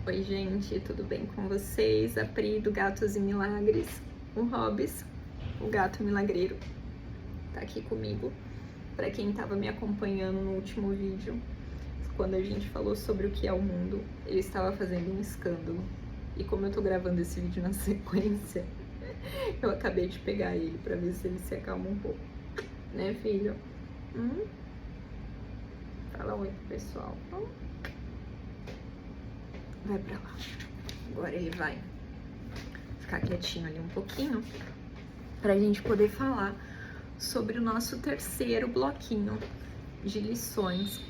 Oi, gente, tudo bem com vocês? A Pri do Gatos e Milagres, o Hobbes, o gato milagreiro, tá aqui comigo. Para quem tava me acompanhando no último vídeo, quando a gente falou sobre o que é o mundo, ele estava fazendo um escândalo. E como eu tô gravando esse vídeo na sequência, eu acabei de pegar ele para ver se ele se acalma um pouco. Né, filho? Fala oi pro pessoal. Vai pra lá. Agora ele vai ficar quietinho ali um pouquinho pra gente poder falar sobre o nosso terceiro bloquinho de lições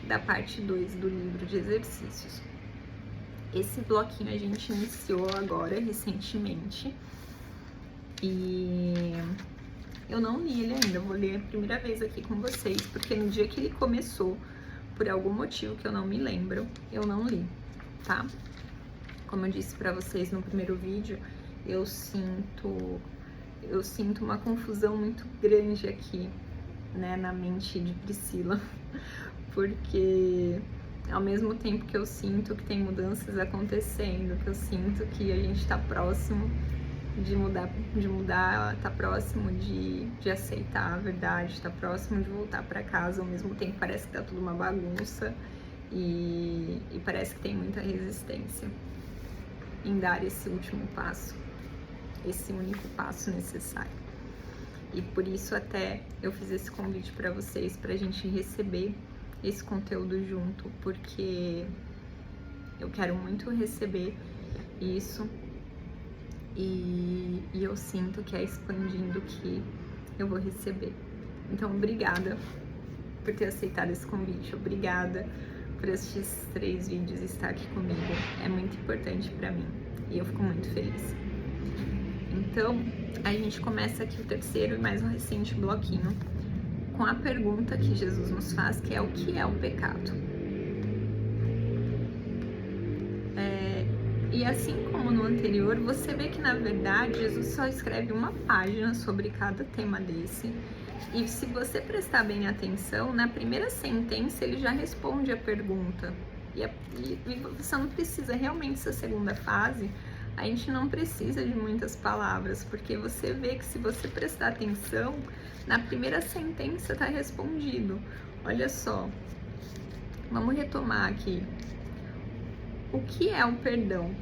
da parte 2 do livro de exercícios. Esse bloquinho a gente iniciou agora, recentemente, e eu não li ele ainda, vou ler a primeira vez aqui com vocês, porque no dia que ele começou, por algum motivo que eu não me lembro, eu não li, tá? Como eu disse pra vocês no primeiro vídeo, eu sinto uma confusão muito grande aqui, né, na mente de Priscila, porque ao mesmo tempo que eu sinto que tem mudanças acontecendo, que eu sinto que a gente tá próximo de mudar, tá próximo de aceitar a verdade, tá próximo de voltar pra casa, ao mesmo tempo parece que tá tudo uma bagunça e parece que tem muita resistência em dar esse último passo, esse único passo necessário. E por isso até eu fiz esse convite para vocês, pra gente receber esse conteúdo junto, porque eu quero muito receber isso e eu sinto que é expandindo que eu vou receber. Então, obrigada por ter aceitado esse convite, obrigada por esses 3 vídeos estar aqui comigo, é muito importante para mim e eu fico muito feliz. Então, a gente começa aqui o terceiro e mais um recente bloquinho com a pergunta que Jesus nos faz, que é o que é o pecado? E assim como no anterior, você vê que na verdade Jesus só escreve uma página sobre cada tema desse. E se você prestar bem atenção, na primeira sentença ele já responde a pergunta. E você não precisa realmente, essa segunda fase, a gente não precisa de muitas palavras, porque você vê que se você prestar atenção, na primeira sentença está respondido. Olha só, vamos retomar aqui. O que é o perdão?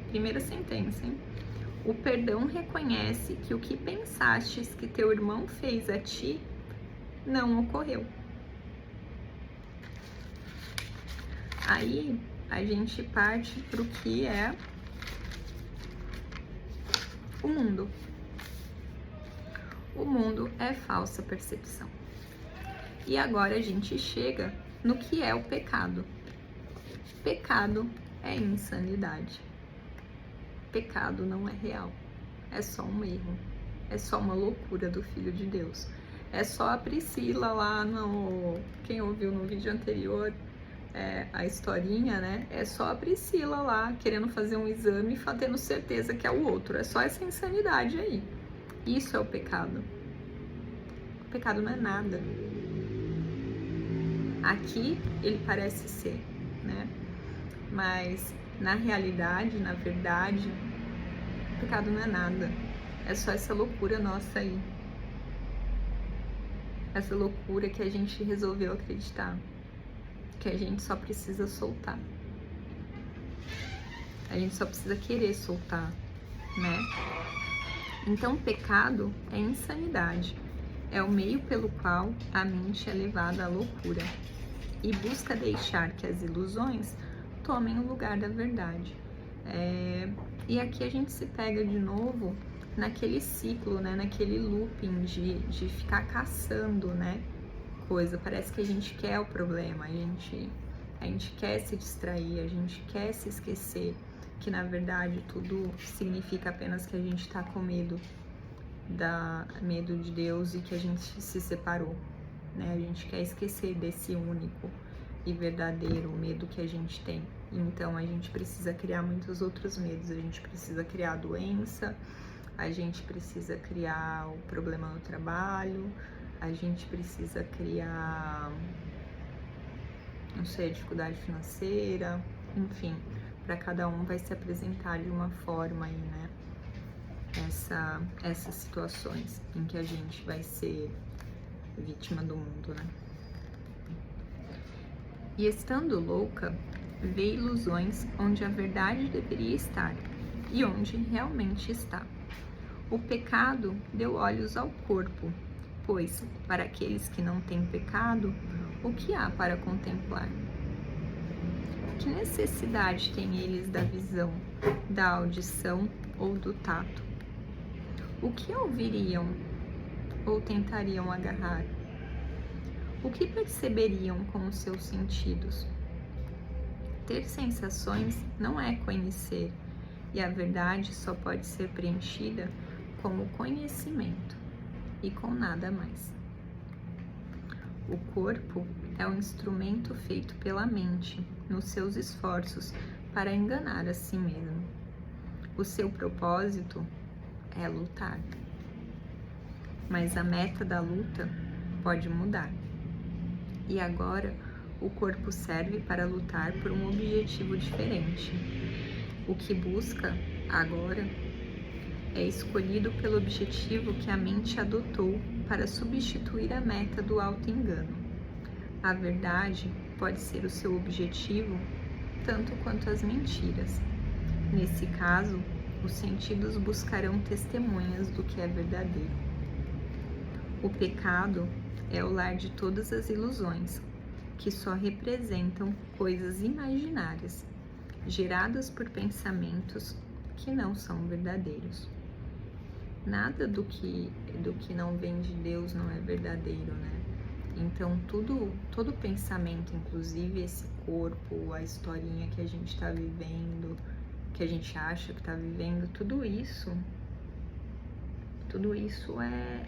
Primeira sentença, hein? O perdão reconhece que o que pensastes que teu irmão fez a ti não ocorreu. Aí a gente parte para o que é o mundo. O mundo é falsa percepção. E agora a gente chega no que é o pecado. Pecado é insanidade. Pecado não é real. É só um erro. É só uma loucura do Filho de Deus. É só a Priscila lá no... Quem ouviu no vídeo anterior a historinha, né? É só a Priscila lá querendo fazer um exame e tendo certeza que é o outro. É só essa insanidade aí. Isso é o pecado. O pecado não é nada. Aqui ele parece ser, né? Mas na realidade, na verdade, o pecado não é nada. É só essa loucura nossa aí. Essa loucura que a gente resolveu acreditar. Que a gente só precisa soltar. A gente só precisa querer soltar, né? Então, pecado é insanidade. É o meio pelo qual a mente é levada à loucura e busca deixar que as ilusões tomem o lugar da verdade. E aqui a gente se pega de novo naquele ciclo, né? Naquele looping de ficar caçando, né? Coisa. Parece que a gente quer o problema, a gente quer se distrair, a gente quer se esquecer que na verdade tudo significa apenas que a gente tá com medo de Deus e que a gente se separou, né? A gente quer esquecer desse único e verdadeiro medo que a gente tem. Então a gente precisa criar muitos outros medos. A gente precisa criar a doença, a gente precisa criar o problema no trabalho, a gente precisa criar, não sei, a dificuldade financeira, enfim, para cada um vai se apresentar de uma forma aí, né? Essas situações em que a gente vai ser vítima do mundo, né? E estando louca, vê ilusões onde a verdade deveria estar e onde realmente está. O pecado deu olhos ao corpo, pois, para aqueles que não têm pecado, o que há para contemplar? Que necessidade têm eles da visão, da audição ou do tato? O que ouviriam ou tentariam agarrar? O que perceberiam com os seus sentidos? Ter sensações não é conhecer, e a verdade só pode ser preenchida com o conhecimento e com nada mais. O corpo é um instrumento feito pela mente nos seus esforços para enganar a si mesmo. O seu propósito é lutar. Mas a meta da luta pode mudar. E agora o corpo serve para lutar por um objetivo diferente. O que busca agora é escolhido pelo objetivo que a mente adotou para substituir a meta do auto-engano. A verdade pode ser o seu objetivo tanto quanto as mentiras. Nesse caso, os sentidos buscarão testemunhas do que é verdadeiro. O pecado é o lar de todas as ilusões, que só representam coisas imaginárias, geradas por pensamentos que não são verdadeiros. Nada do que não vem de Deus não é verdadeiro, né? Então, todo pensamento, inclusive esse corpo, a historinha que a gente está vivendo, que a gente acha que está vivendo, tudo isso é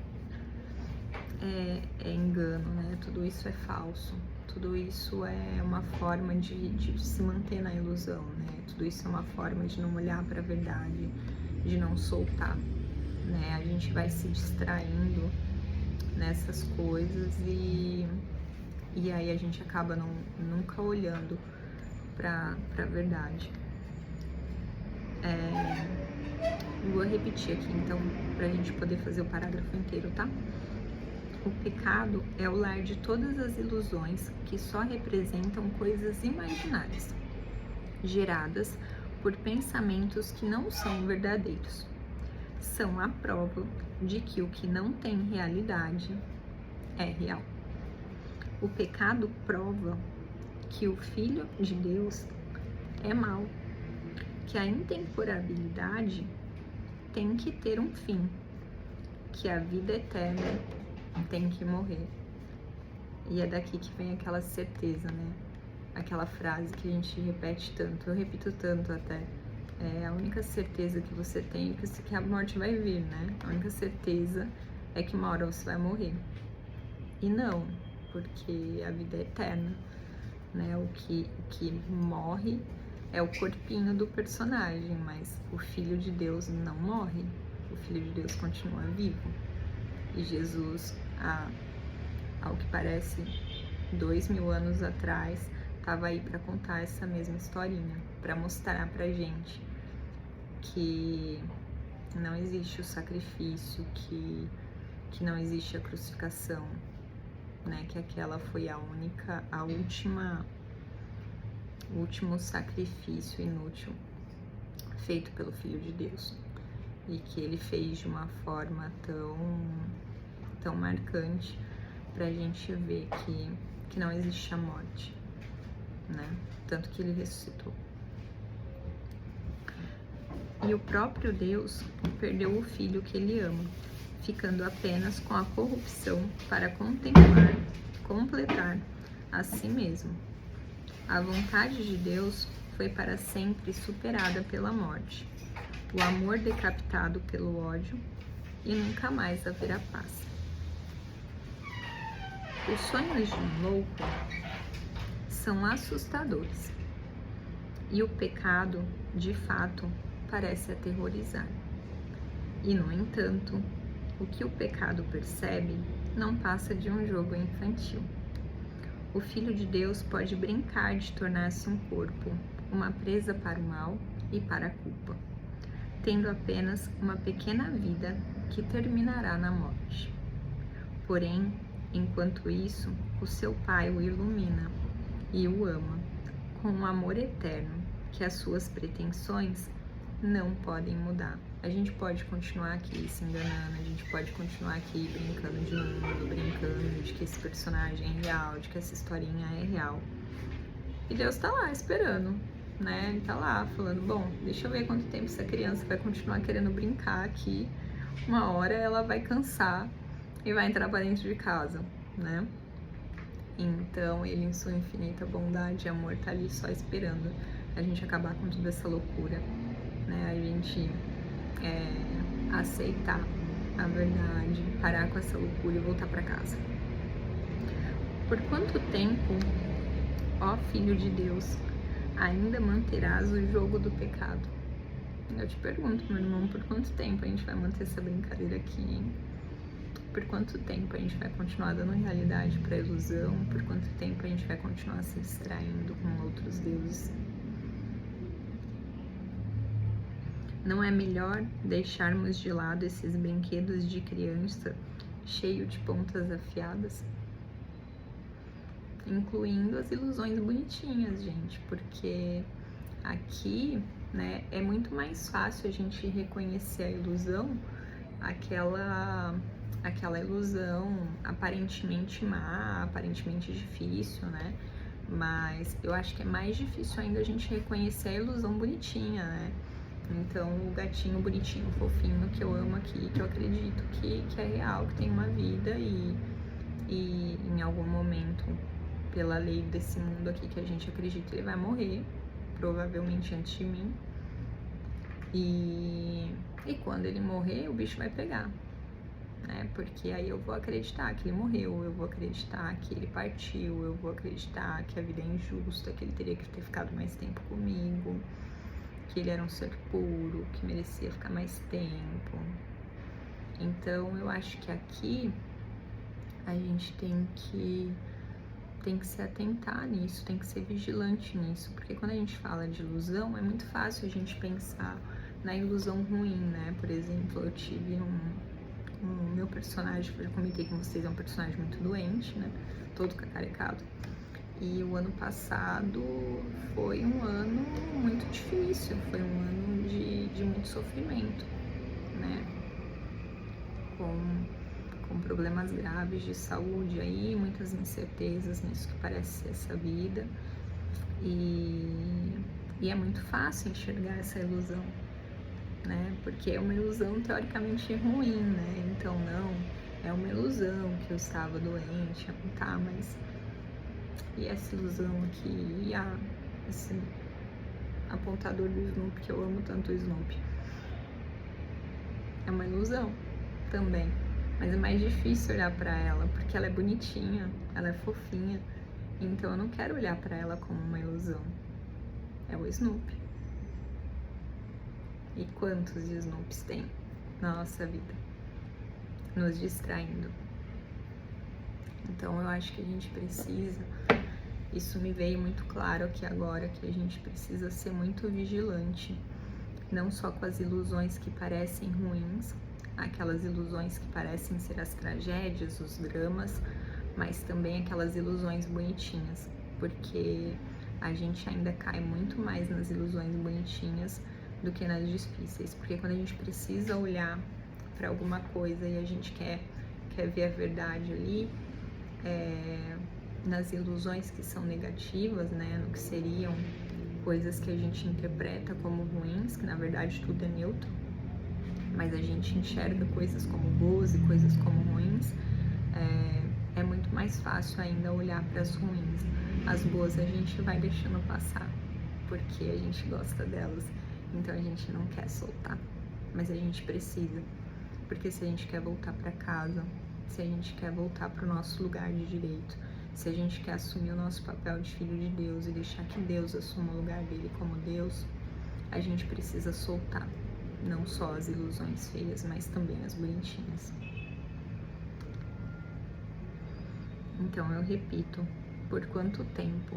engano, né? Tudo isso é falso. Tudo isso é uma forma de se manter na ilusão, né? Tudo isso é uma forma de não olhar para a verdade, de não soltar, né? A gente vai se distraindo nessas coisas e aí a gente acaba nunca olhando para a verdade. Vou repetir aqui, então, para a gente poder fazer o parágrafo inteiro, tá? O pecado é o lar de todas as ilusões que só representam coisas imaginárias, geradas por pensamentos que não são verdadeiros. São a prova de que o que não tem realidade é real. O pecado prova que o Filho de Deus é mau, que a intemporalidade tem que ter um fim, que a vida eterna tem que morrer. E é daqui que vem aquela certeza, né? Aquela frase que a gente repete tanto, eu repito tanto até. É a única certeza que você tem é que a morte vai vir, né? A única certeza é que uma hora você vai morrer. E não, porque a vida é eterna, né? O que morre é o corpinho do personagem, mas o Filho de Deus não morre. O Filho de Deus continua vivo. E Jesus, ao que parece 2000 anos atrás, estava aí para contar essa mesma historinha, para mostrar pra gente que não existe o sacrifício, que não existe a crucificação, né? Que aquela foi o último sacrifício inútil feito pelo Filho de Deus, e que ele fez de uma forma tão marcante pra gente ver que não existe a morte, né? Tanto que ele ressuscitou. E o próprio Deus perdeu o Filho que ele ama, ficando apenas com a corrupção para completar a si mesmo. A vontade de Deus foi para sempre superada pela morte, o amor decapitado pelo ódio, e nunca mais haverá paz. Os sonhos de um louco são assustadores, e o pecado, de fato, parece aterrorizar. E, no entanto, o que o pecado percebe não passa de um jogo infantil. O Filho de Deus pode brincar de tornar-se um corpo uma presa para o mal e para a culpa, tendo apenas uma pequena vida que terminará na morte. Porém, enquanto isso, o seu Pai o ilumina e o ama com um amor eterno que as suas pretensões não podem mudar. A gente pode continuar aqui se enganando, a gente pode continuar aqui brincando de mundo, brincando de que esse personagem é real, de que essa historinha é real. E Deus tá lá esperando, né? Ele tá lá falando, bom, deixa eu ver quanto tempo essa criança vai continuar querendo brincar aqui. Uma hora ela vai cansar e vai entrar para dentro de casa, né? Então ele, em sua infinita bondade e amor, tá ali só esperando a gente acabar com toda essa loucura, né? A gente aceitar a verdade, parar com essa loucura e voltar para casa. Por quanto tempo, ó Filho de Deus, ainda manterás o jogo do pecado? Eu te pergunto, meu irmão, por quanto tempo a gente vai manter essa brincadeira aqui, hein? Por quanto tempo a gente vai continuar dando realidade para ilusão? Por quanto tempo a gente vai continuar se distraindo com outros deuses? Não é melhor deixarmos de lado esses brinquedos de criança cheio de pontas afiadas? Incluindo as ilusões bonitinhas, gente, porque aqui, né, é muito mais fácil a gente reconhecer a ilusão, aquela ilusão aparentemente má, aparentemente difícil, né? Mas eu acho que é mais difícil ainda a gente reconhecer a ilusão bonitinha, né? Então, o gatinho bonitinho, fofinho, que eu amo aqui, que eu acredito que é real, que tem uma vida e em algum momento, pela lei desse mundo aqui que a gente acredita, ele vai morrer, provavelmente antes de mim. E quando ele morrer, o bicho vai pegar, né? Porque aí eu vou acreditar que ele morreu, eu vou acreditar que ele partiu, eu vou acreditar que a vida é injusta, que ele teria que ter ficado mais tempo comigo, que ele era um ser puro, que merecia ficar mais tempo. Então eu acho que aqui a gente tem que se atentar nisso, tem que ser vigilante nisso, porque quando a gente fala de ilusão, é muito fácil a gente pensar na ilusão ruim, né? Por exemplo, eu tive meu personagem, eu já comentei com vocês, é um personagem muito doente, né? Todo cacarecado. E o ano passado foi um ano muito difícil, foi um ano de muito sofrimento, né? Com problemas graves de saúde aí, muitas incertezas nisso que parece ser essa vida. E é muito fácil enxergar essa ilusão, né? Porque é uma ilusão teoricamente ruim, né? Então não, é uma ilusão que eu estava doente, tá, mas e essa ilusão aqui, e esse apontador do Snoopy, que eu amo tanto o Snoopy, é uma ilusão também, mas é mais difícil olhar pra ela, porque ela é bonitinha, ela é fofinha, então eu não quero olhar pra ela como uma ilusão, é o Snoopy. E quantos Snoops tem na nossa vida, nos distraindo? Então eu acho que a gente precisa, isso me veio muito claro aqui agora, que a gente precisa ser muito vigilante, não só com as ilusões que parecem ruins, aquelas ilusões que parecem ser as tragédias, os dramas, mas também aquelas ilusões bonitinhas, porque a gente ainda cai muito mais nas ilusões bonitinhas do que nas difíceis, porque quando a gente precisa olhar para alguma coisa e a gente quer ver a verdade ali, nas ilusões que são negativas, né, no que seriam coisas que a gente interpreta como ruins, que na verdade tudo é neutro, mas a gente enxerga coisas como boas e coisas como ruins, é muito mais fácil ainda olhar para as ruins. As boas a gente vai deixando passar, porque a gente gosta delas, então a gente não quer soltar, mas a gente precisa, porque se a gente quer voltar para casa, se a gente quer voltar para o nosso lugar de direito, se a gente quer assumir o nosso papel de filho de Deus e deixar que Deus assuma o lugar dele como Deus, a gente precisa soltar, não só as ilusões feias, mas também as bonitinhas. Então eu repito, por quanto tempo,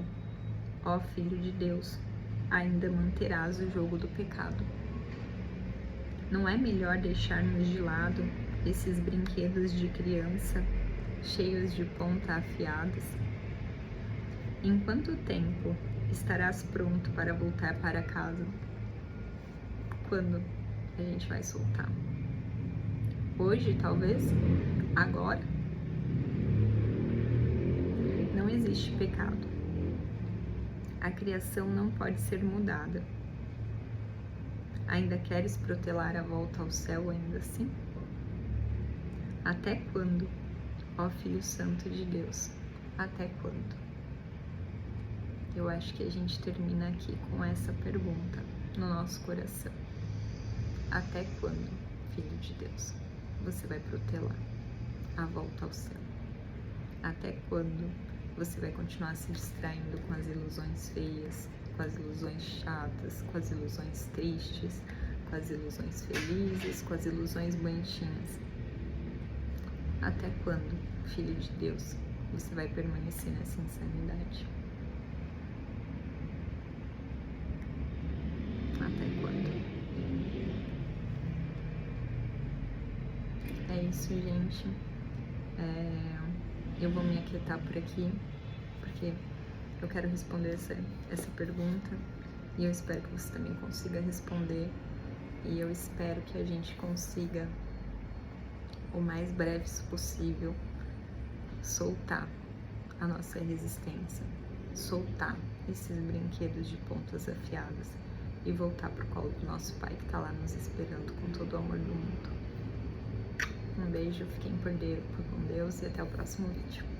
ó Filho de Deus, ainda manterás o jogo do pecado. Não é melhor deixarmos de lado esses brinquedos de criança, cheios de ponta afiadas? Em quanto tempo estarás pronto para voltar para casa? Quando a gente vai soltar? Hoje, talvez? Agora? Não existe pecado. A criação não pode ser mudada. Ainda queres protelar a volta ao céu ainda assim? Até quando, ó Filho Santo de Deus? Até quando? Eu acho que a gente termina aqui com essa pergunta no nosso coração. Até quando, Filho de Deus, você vai protelar a volta ao céu? Até quando você vai continuar se distraindo com as ilusões feias, com as ilusões chatas, com as ilusões tristes, com as ilusões felizes, com as ilusões bonitinhas? Até quando, Filho de Deus, você vai permanecer nessa insanidade? Até quando? É isso, gente. Eu vou me aquietar por aqui, porque eu quero responder essa pergunta e eu espero que você também consiga responder, e eu espero que a gente consiga, o mais breve possível, soltar a nossa resistência, soltar esses brinquedos de pontas afiadas e voltar pro colo do nosso Pai que tá lá nos esperando com todo o amor do mundo. Um beijo, fiquem com Deus e até o próximo vídeo.